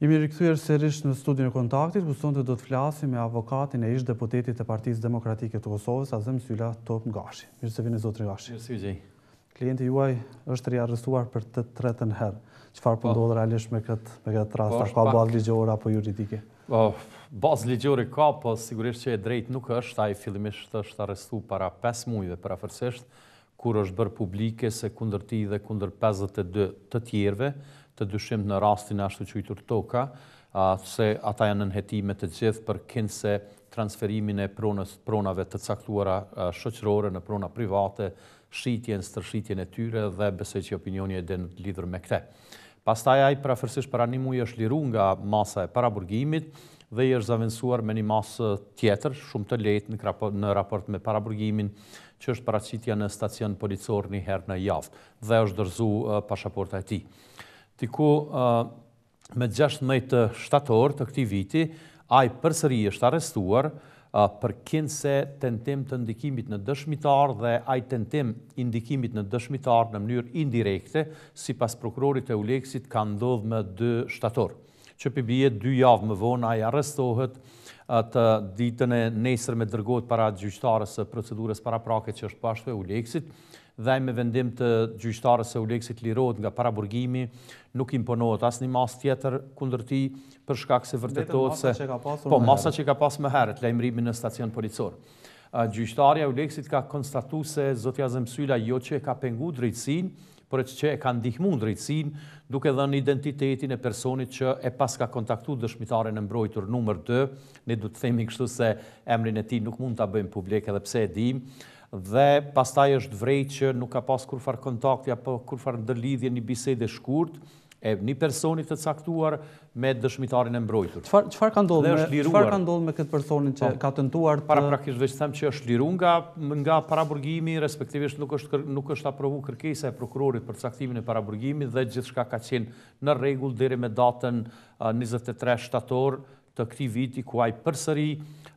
Jemi rikthyer sërish në studion e Kontaktit, ku sonte do të flasim me avokatin e ish deputetit të Partisë Demokratike të Kosovës, Azem Sylla Top Ngashi. Mirë se vini zotri Ngashi. Mirë se vini. Klienti juaj është riarrestuar për të tretën herë. Çfarë po ndodh realisht me këtë rast? A ka bazë ligjore apo juridike? Bazë ligjore ka, po sigurisht që e drejt nuk është. Ai fillimisht është arrestuar para 5 muajve paraforcësisht, kur është bërë publike se kundër tij dhe kundër 52 të tjerëve të dyshim në rastin ashtu quajtur Toka, se ata janë në hetime të gjithë për kinse transferimin e pronave të caktuara shoqërore në prona private, shitjen, stërshitjen e tyre dhe besoj që opinioni e den lidhur me këtë. Pastaj ai paraforcësisht para 1 muaji është liruar nga masa e paraburgimit dhe i është zaventësuar me një masë tjetër, shumë të lehtë në raport me paraburgimin, që është paraqitja në stacion policor një herë në javë dhe është dorëzuar pasaporta e tij. Diku me 16 shtator të këtij viti, ai përsëri është arrestuar për kinse tentim të ndikimit në dëshmitar dhe ai tentim i ndikimit në dëshmitar në mënyrë indirekte, sipas prokurorit e Uleksit, ka ndodhur me 2 shtator. Që bie 2 javë më vonë ai arrestohet, të ditën e nesërme dërgohet para gjyqtarës së procedurës paraprake që është pashtu e Uleksit, dhe me vendim të gjyqtarës së Uleksit lirohet nga paraburgimi, nuk imponohet asnjë masë tjetër kundër tij për shkak se vërtetohet se masa që ka pas më herët lajmërimin në stacion policor. Gjyqtarja e Uleksit ka konstatuar se zotja Azem Sylla jo që e ka penguar drejtësinë, por që e ka ndihmuar drejtësinë duke dhënë identitetin e personit që e pas ka kontaktuar dëshmitaren e mbrojtur numër 2, ne do të themi kështu se emrin e tij nuk mund ta bëjmë publik edhe pse e dim, dhe pastaj është vrejtë që nuk ka pas kurfar kontakti apo kurfar ndërlidhje, një bisedë e shkurtë e një personit të caktuar me dëshmitarin e mbrojtur. Çfarë ka ndodhur me këtë personin që ka tentuar paraprakisht veç them që është liruar nga paraburgimi, respektivisht nuk është aprovuar kërkesa e prokurorit për caktimin e paraburgimit dhe gjithçka ka qenë në rregull deri me datën 23 shtator të këtij viti, ku ai përsëri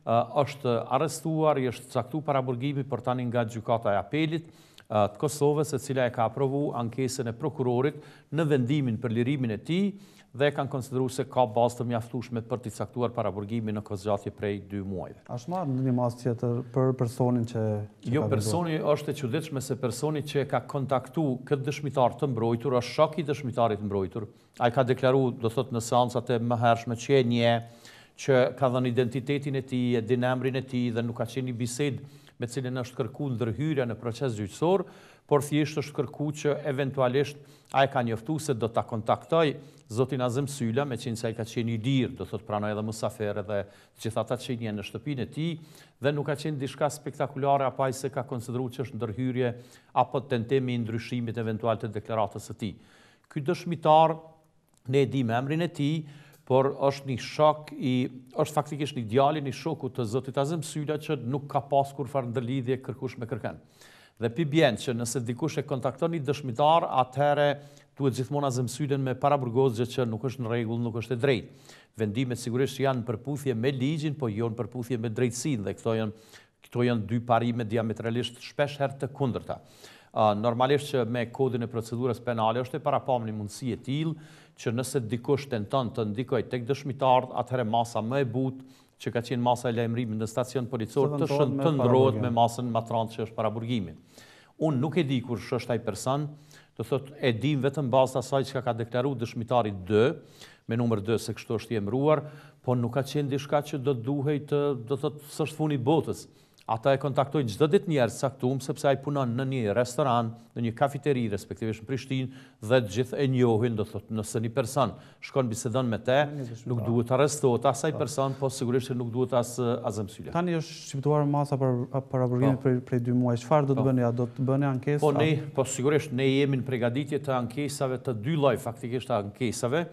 është arrestuar, i është caktuar paraburgimi për tani nga gjykata e apelit të Kosovës, e cila e ka aprovuar ankesën e prokurorit në vendimin për lirimin e tij dhe kanë konsideruar se ka bazë të mjaftueshme për të caktuar paraburgimin në kozgjatje prej 2 muajve. A është marrë në një masë tjetër për personin që jo, personi është e çuditshme se personi që ka kontaktuar këtë dëshmitar të mbrojtur është shok i dëshmitarit të mbrojtur. Ai ka deklaruar, do thotë në seancat e mëhershme që e njeh, që ka dhënë identitetin e tij, e din emrin e tij dhe nuk ka qenë një bisedë me cilën është kërkuar ndërhyrja në proces gjyqësor, por thjesht është kërkuar që eventualisht ai ka njoftuar se do ta kontaktoj zotin Azem Sylla, meqense ai ka qenë i lirë, do thotë pranoi edhe mysafere dhe gjithë ata që janë në shtëpinë e tij, dhe nuk ka qenë diçka spektakolare apo ai se ka konsideruar që është ndërhyrje apo tentimi i ndryshimit eventual të deklaratës së tij. Ky dëshmitar, ne e dimë emrin e tij, por është një shok është faktikisht një djalë i shokut të zotit Azem Sylla që nuk ka pas kurfar ndërlidhje kërkush me kërkën. Dhe bjen që nëse dikush e kontakton një dëshmitar, atëherë duhet gjithmonë Azem Syllën me paraburgosje që nuk është në rregull, nuk është e drejtë. Vendimet sigurisht janë në përputhje me ligjin, po jo në përputhje me drejtësinë, dhe këto janë 2 parime diametralisht shpesh herë të kundërta. Normalisht që me kodin e procedurës penale është e parapam një mundësi e tillë që nëse dikush tenton të ndikojë tek dëshmitar, atëherë masa më e butë që ka qenë masa e lajmërimit në stacion policor të ndrohet me masën matrant që është paraburgimi. Unë nuk e di kush është ai person, do thotë e dim vetëm bazë asaj që ka deklaruar dëshmitari 2, me numër 2 se kështu është i emëruar, po nuk ka qenë diçka që do duhej të, do thotë, s'është funi botës. Ata e kontaktojnë çdo ditë njerëz caktuar sepse ai punon në një restoran, në një kafeteri respektivisht në Prishtinë dhe të gjithë e njohin, do thotë nëse një person shkon bisedon me te, nuk duhet arrestohet asaj person, po sigurisht që nuk duhet as Azem Sylla. Tani është shqiptuar masa për paraburgimin prej 2 muaj. Çfarë do të bëni? Do të bëni ankesë? Po sigurisht ne jemi në përgatitje të ankesave të 2 lloj faktikisht të ankesave.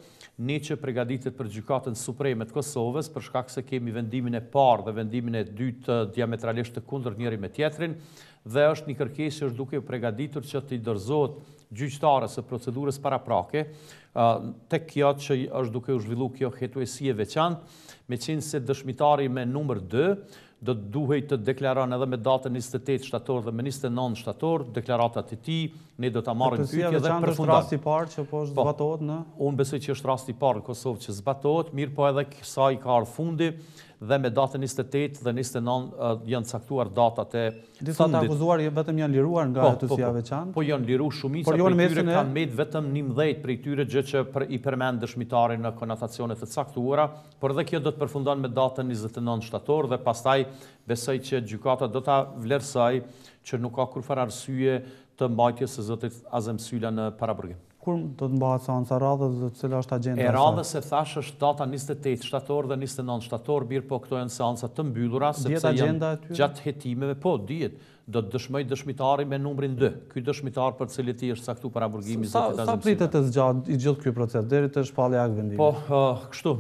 Ne që përgatitet për gjykatën supreme të Kosovës për shkak se kemi vendimin e parë dhe vendimin e dytë diametralisht të kundërt njëri me tjetrin, dhe është një kërkesë që është duke u përgatitur që t'i dorëzohet gjyqtarës së procedurës paraprake tek kjo që është duke u zhvillu kjo hetuesi e veçantë, me qenë se dëshmitari me numër 2 do të duhej të deklaron edhe me datën 28 shtator dhe me 29 shtator, deklaratat e tij, ne do ta marrim pyetje dhe përfundojmë. Është rasti i parë që po zbatohet në? Unë besoj që është rasti i parë në Kosovë që zbatohet, mirë po edhe kësaj ka ardhur fundi dhe me datën 28 dhe 29 janë caktuar datat e fundit. Disa të akuzuar vetëm janë liruar nga hetuesia e veçantë? Po janë liruar shumica prej tyre kanë mbet vetëm 11 prej tyre, gjë që i përmend dëshmitarin në konotacione të caktuara, por edhe kjo do të përfundon me datën 29 shtator dhe pastaj besoj që gjykata do ta vlerësoj që nuk ka kurrë arsye të mbajtjes së zotit Azem Sylla në paraburgim. Kur do të mbahet seanca radhës dhe cila është agjenda? E radhës e thash është data 28 shtator dhe 29 shtator, mirë po këto janë seanca të mbyllura sepse janë gjatë hetimeve, po dihet, do të dëshmoj dëshmitari me numrin 2. Ky dëshmitar për cilin ti është caktuar paraburgimi zotit Azem Sylla. Sa pritet të zgjatë i gjithë ky proces deri te shpallja e vendimit? Po, kështu.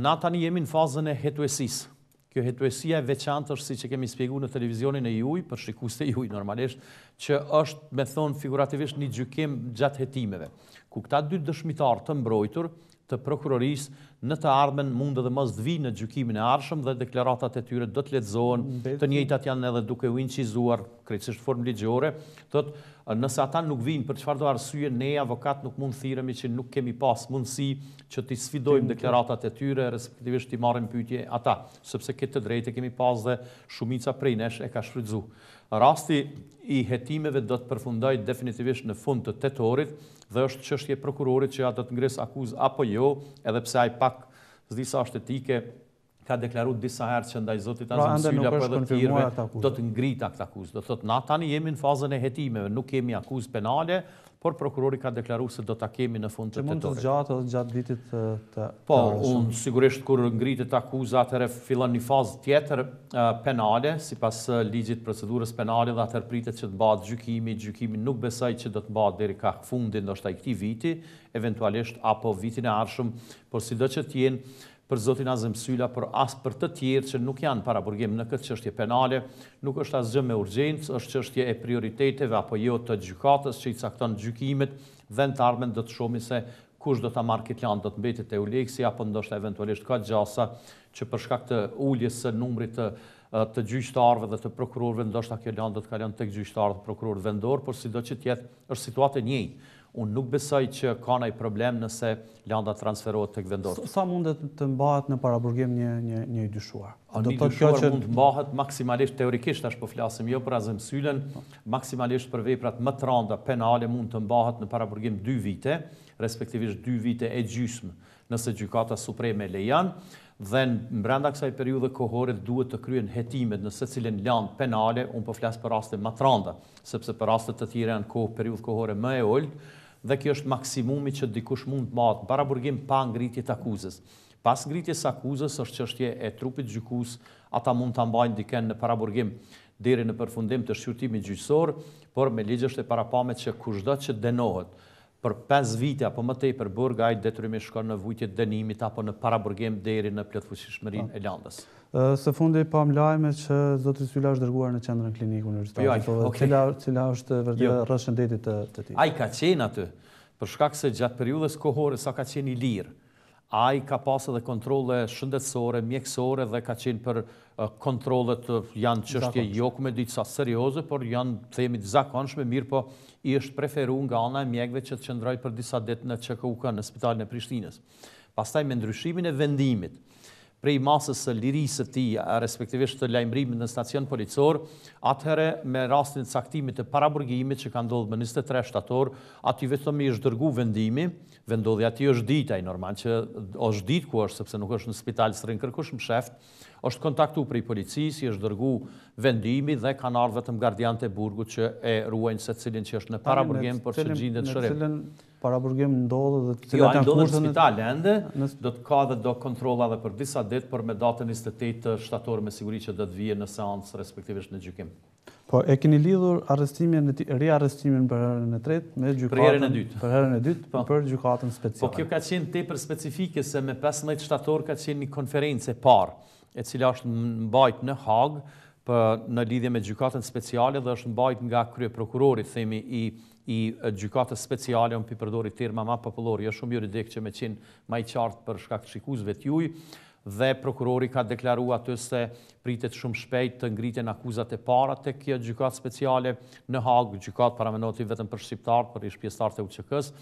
Na tani jemi në fazën e hetuesisë. Kjo hetuesia e veçantë është siç e kemi shpjeguar në televizionin e juaj, për shikuesit e juaj normalisht, që është, me thon figurativisht, një gjykim gjatë hetimeve, ku këta dy dëshmitar të mbrojtur të prokurorisë në të ardhmen mund edhe mos të vinë në gjykimin e ardhshëm dhe deklaratat e tyre do të lexohen, të njëjtat janë edhe duke u incizuar krejtësisht formë ligjore, thotë nëse ata nuk vinë për çfarëdo arsye, ne avokat nuk mund thirremi që nuk kemi pas mundësi që t'i sfidojmë deklaratat e tyre, respektivisht t'i marrim pyetje ata, sepse këtë drejtë kemi pas dhe shumica prej nesh e ka shfrytzuar. Rasti i hetimeve do të përfundojë definitivisht në fund të tetorit dhe është çështje e prokurorit që do të ngres akuzë apo jo, edhe pse ai pak disa është etike ka deklaruar disa herë që ndaj zotit Azem Sylla apo edhe të tjerëve do të ngrit akt akuzë. Do thotë na tani jemi në fazën e hetimeve, nuk kemi akuzë penale, por prokurori ka deklaruar se do ta kemi në fund të tetorit. Mund të zgjatë edhe gjatë vitit të Po, unë sigurisht kur ngritet akuza atëherë fillon një fazë tjetër penale, sipas ligjit procedurës penale dhe atëherë pritet që të bëhet gjykimi. Gjykimi nuk besoj që do të bëhet deri ka fundi ndoshta i këtij viti, eventualisht apo vitin e ardhshëm, por sido që të jenë për zotin Azem Sylla, por as për të tjerë që nuk janë paraburgim në këtë çështje penale, nuk është asgjë me urgjencë, është çështje e prioriteteve apo jo të gjykatës që i cakton gjykimet dhe në të ardhmen do të shohim se kush do ta marrë këtë land, do të mbetet te Uleksi apo ndoshta eventualisht ka gjasa që për shkak të uljes së numrit të gjyqtarëve dhe të prokurorëve ndoshta kjo land do të kalon tek gjyqtarët dhe prokurorët vendor, por sido që të jetë është situatë e njëjtë. Unë nuk besoj që ka ndonjë problem nëse landa transferohet tek vendor. Sa mundet të mbahet në paraburgim një i dyshuar? Do të thotë që mund të mbahet maksimalisht teorikisht, tash po flasim jo për Azem Syllën, maksimalisht për veprat më të rënda penale mund të mbahet në paraburgim 2 vite, respektivisht 2 vite e gjysmë, nëse gjykata supreme lejon. Dhe brenda kësaj periudhe kohore duhet të kryen hetimet në secilin land penale, unë po flas për raste më të rënda, sepse për raste të tjera janë periudhë kohore më e ulët, dhe kjo është maksimumi që dikush mund të mbahet paraburgim pa ngritje të akuzës. Pas ngritjes së akuzës është çështje e trupit gjykues, ata mund ta mbajnë dikën në paraburgim deri në përfundim të shqyrtimit gjyqësor, por me ligj është e parapame që kushdo që dënohet për 5 vite apo më tepër burg, ai detyrimisht shkon në vujtje dënimit apo në paraburgim deri në plotfuqishmërinë e landës. Së fundi pam lajme që zoti Sylla është dërguar në qendrën klinikë universitare. Cila është vërtet rreth shëndetit të tij? Ai ka qenë aty për shkak se gjatë periudhës kohore sa ka qenë i lirë. Ai ka pas edhe kontrolle shëndetësore, mjekësore dhe ka qenë për kontrollet janë çështje jo me disa serioze, por janë themi të zakonshme, mirë po i është preferuar nga ana e mjekëve që të qëndrojë për disa ditë në ÇKUK në spitalin e Prishtinës. Pastaj me ndryshimin e vendimit prej masës së lirisë së tij, respektivisht të lajmërimit në stacion policor, atëherë me rastin e caktimit të paraburgimit që ka ndodhur më 23 shtator, aty vetëm i është dërguar vendimi, vendodhja aty është ditë ai normal që është ditë ku është sepse nuk është në spital Srin Kërkush më sheft, është kontaktuar prej policisë, i është dërguar vendimi dhe kanë ardhur vetëm gardianët e burgut që e ruajnë secilin që është në paraburgim por që gjendet shërim. Në cilën paraburgim ndodhet dhe cilat janë ndodhen në spital ende, do të ka dhe do kontrolla edhe për disa ditë, por me datën 28 shtator me siguri që do të vijë në seancë respektivisht në gjykim. Po e keni lidhur riarrestimin për herën e tretë me gjykatën për herën e dytë për gjykatën speciale. Po kjo ka qenë tepër specifike se me 15 shtator ka qenë një konferencë e parë, e cila është mbajtur në Hag në lidhje me gjykatën speciale dhe është mbajt nga krye prokurorit, themi, i gjykatës speciale, unë përdori terma ma popullori, është shumë juridik që me qenë ma i qartë për shkak të shikuzve t'juj, dhe prokurori ka deklaru atë se pritet shumë shpejt të ngritjen akuzat e para të kjo gjykatë speciale në Hagë, gjykatë paramenoti vetëm për shqiptarët, për ish pjesëtarët e UÇK-s,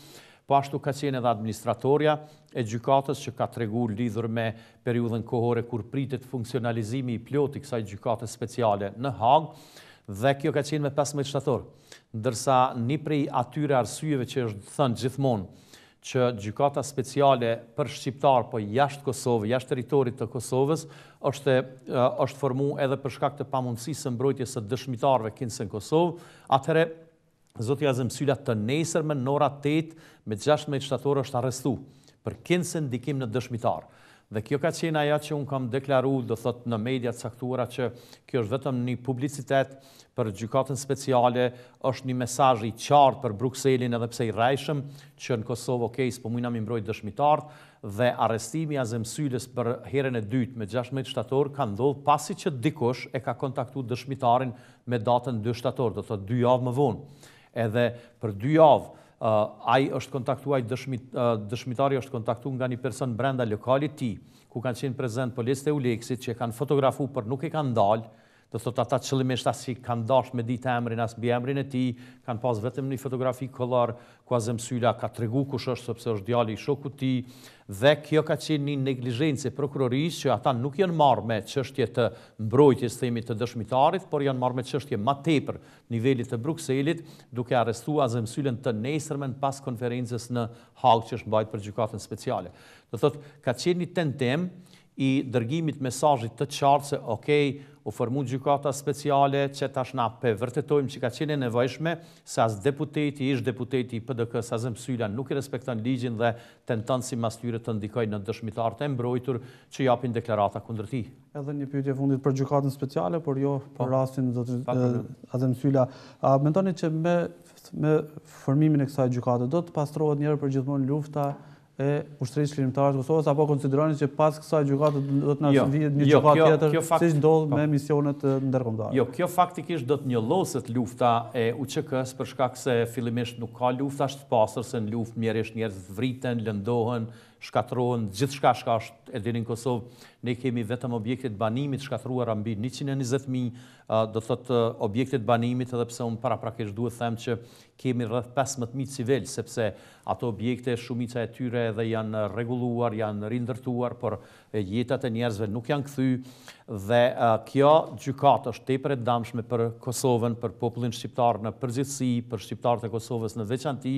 po ashtu ka qenë edhe administratorja e gjykatës që ka tregu lidhur me periudhën kohore kur pritet funksionalizimi i plot i kësaj gjykate speciale në Hagë, dhe kjo ka qenë me 15 shtator, ndërsa një prej atyre arsyeve që është thënë gjithmonë që gjykata speciale për shqiptar, po jashtë Kosovë, jashtë teritorit të Kosovës, është formu edhe për shkak të pamundësisë së mbrojtjes së dëshmitarëve kinse në Kosovë, atëherë Zoti Azem Sylla të nesërmen në ora 8 me 16 shtator është arrestu për kinse ndikim në dëshmitar. Dhe kjo ka qenë ajo që unë kam deklaru, do thot në mediat caktuara, që kjo është vetëm një publicitet për gjykatën speciale, është një mesazh i qartë për Brukselin edhe pse i rrejshëm, që në Kosovë s'po mujna mi mbrojt dëshmitarët, dhe arrestimi i Azem Syllës për herën e dytë me 16 shtator ka ndodhur pasi që dikush e ka kontaktuar dëshmitarin me datën 2 shtator, do thot 2 javë më vonë. Edhe për 2 javë ai është kontaktuar, dëshmitari është kontaktuar nga një person brenda lokalit ti, ku kanë qenë prezent policët e Uleksit që kanë fotografu për nuk e kanë dalë, do thot ata qëllimisht as si kanë dashur me ditë emrin as mbi emrin e tij, kanë pas vetëm një fotografi kollor ku Azem Sylla ka tregu kush është sepse është djali i shokut të tij, dhe kjo ka qenë një neglizhencë e prokurorisë që ata nuk janë marrë me çështje të mbrojtjes themi të dëshmitarit, por janë marrë me çështje më tepër nivelit të Brukselit, duke arrestuar Azem Syllën të nesërmen pas konferencës në Hagë që është mbajtur për gjykatën speciale. Do thot ka qenë një tentim i dërgimit mesazhit të qartë se okej, u formu gjykata speciale që tash na vërtetojmë që ka qenë nevojshme se as deputeti, ish deputeti i PDK-s Azem Sylla nuk i respekton ligjin dhe tenton sipas tyre të ndikojë në dëshmitarët e mbrojtur që japin deklarata kundër tij. Edhe një pyetje fundit për gjykatën speciale, por jo për rastin Azem Sylla. Mendoni që me formimin e kësaj gjykate do të pastrohet njëherë për gjithmonë lufta e ushtrisë çlirimtare të Kosovës, apo konsideroni që pas kësaj gjykate do të na vihet një gjykatë tjetër, siç ndodh me misionet ndërkombëtare? Jo, kjo faktikisht do të njolloset lufta e UÇK-s për shkak se fillimisht nuk ka lufta të pastër, se në luftë mjerisht njerëz vriten, lëndohen, shkatrohen, gjithçka që është e dini në Kosovë. Ne kemi vetëm objektet banimit shkatruara mbi 120.000, do thot objektet banimit, edhe pse unë paraprakisht duhet them që kemi rreth 15.000 civil, sepse ato objekte shumica e tyre edhe janë rregulluar, janë rindërtuar, por jetat e njerëzve nuk janë kthy, dhe kjo gjykatë është tepër e dëmshme për Kosovën, për popullin shqiptar në përgjithësi, për shqiptarët e Kosovës në veçanti,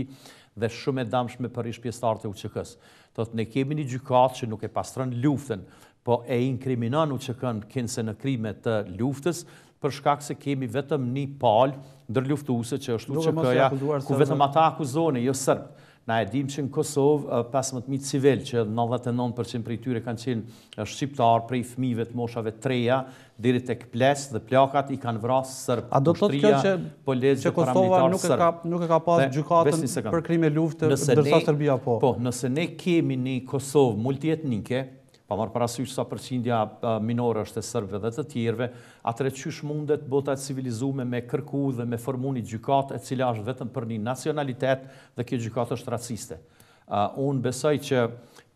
dhe shumë e dëmshme për ish pjesëtarët e UÇK-s. Thot ne kemi një gjykatë që nuk e pastron luftën, po e inkriminon UÇK-n kinse në krime të luftës, për shkak se kemi vetëm një palë ndërluftuese që është UÇK-ja, ku vetëm ata akuzohen, jo serb. Na e dim që në Kosovë 15.000 civil, që 99% prej tyre kanë qenë shqiptar, prej fëmijëve të moshave 3-ja deri tek ples dhe plakat i kanë vrasë serb. A do të thotë kjo që Kosova nuk e ka pas gjykatën për krime lufte, ndërsa Serbia po? Po, nëse ne kemi një Kosovë multietnike, pa marrë parasysh sa përqindja minore është e serbëve dhe të tjerëve, atëre qysh mundet bota e civilizume me kërku dhe me formu një gjykatë e cila është vetëm për një nacionalitet dhe kjo gjykatë është raciste. Unë besoj që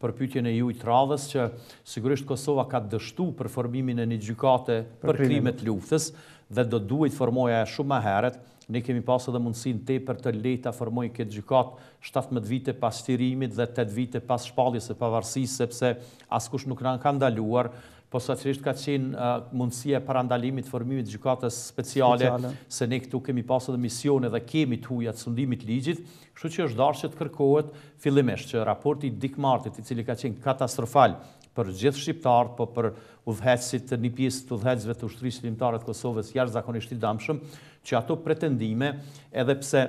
për pyetjen e juaj të radhës që sigurisht Kosova ka dështu për formimin e një gjykate për krimet luftës dhe do duhet formoja shumë më herët. Ne kemi pas edhe mundësinë tepër të lehta formoj këtë gjykatë 17 vite pas shtirimit dhe 8 vite pas shpalljes së pavarësisë, sepse askush nuk na ka ndaluar, posaçërisht ka qenë mundësia e parandalimit formimit gjykatës speciale, se ne këtu kemi pas edhe misione dhe kemi të huaja të sundimit ligjit, kështu që është dashur që të kërkohet fillimisht që raporti i Dick Martit, i cili ka qenë katastrofal për gjithë shqiptarët, po për udhëheqësit, një pjesë të udhëheqësve të ushtrisë çlirimtare të Kosovës jashtëzakonisht i dëmshëm, që ato pretendime, edhe pse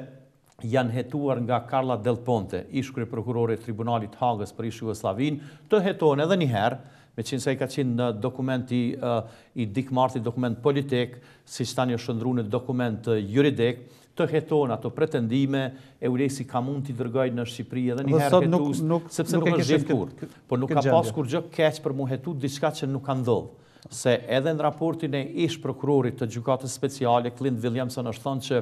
janë hetuar nga Carla Del Ponte, ish kryeprokurore e Tribunalit Hagës për ish Jugosllavin, të hetohen edhe një herë, meqense ai ka qenë në dokumenti i Dick Martit, dokument politik, siç tani është shndruar në dokument juridik, të heton ato pretendime, Euleksi ka mund t'i dërgoj në Shqipëri edhe një herë hetus, sepse nuk është gjithë kur. Por nuk ka pas kur gjë keq për mu hetu diçka që nuk ka ndodhur. se edhe në raportin e ish prokurorit të gjykatës speciale, Clint Williamson është thënë që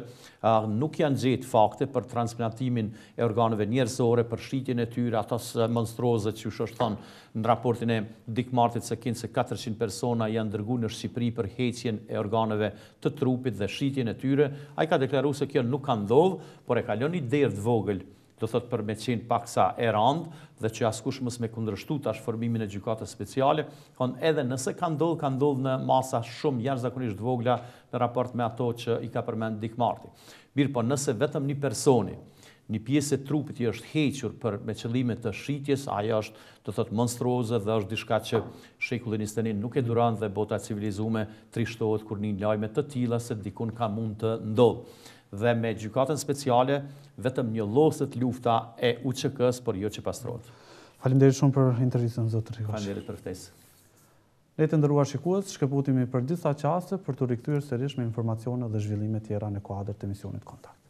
nuk janë gjetë fakte për transplantimin e organeve njerëzore, për shitjen e tyre, atas monstruoze që është thënë në raportin e Dick Martit se 400 persona janë dërguar në Shqipëri për heqjen e organeve të trupit dhe shitjen e tyre. Ai ka deklaruar se kjo nuk ka ndodhur, por e ka lënë një derë të vogël, do thot për me qenë paksa e randë dhe që askush mos me kundërshtu tash formimin e gjykatës speciale, edhe nëse ka ndodhur në masa shumë jashtëzakonisht të vogla në raport me ato që i ka përmend Dick Marti. Mirë, po nëse vetëm një personi, një pjesë e trupit i është hequr me qëllime të shitjes, ajo është, do thot, monstruoze dhe është diçka që shekulli 21 nuk e duron dhe bota civilizume trishtohet kur një lajme të tilla se dikun ka mund të ndodhë. Dhe me gjykatën speciale, vetëm një lloset lufta e UÇK-s, por jo që pastrohet. Faleminderit shumë për intervistën, zotër Rikoshi. Faleminderit për ftesën. Ne të nderuar shikues, shkëputemi për disa qaste për të rikthyer sërish me informacione dhe zhvillime tjera në kuadër të emisionit Kontakt.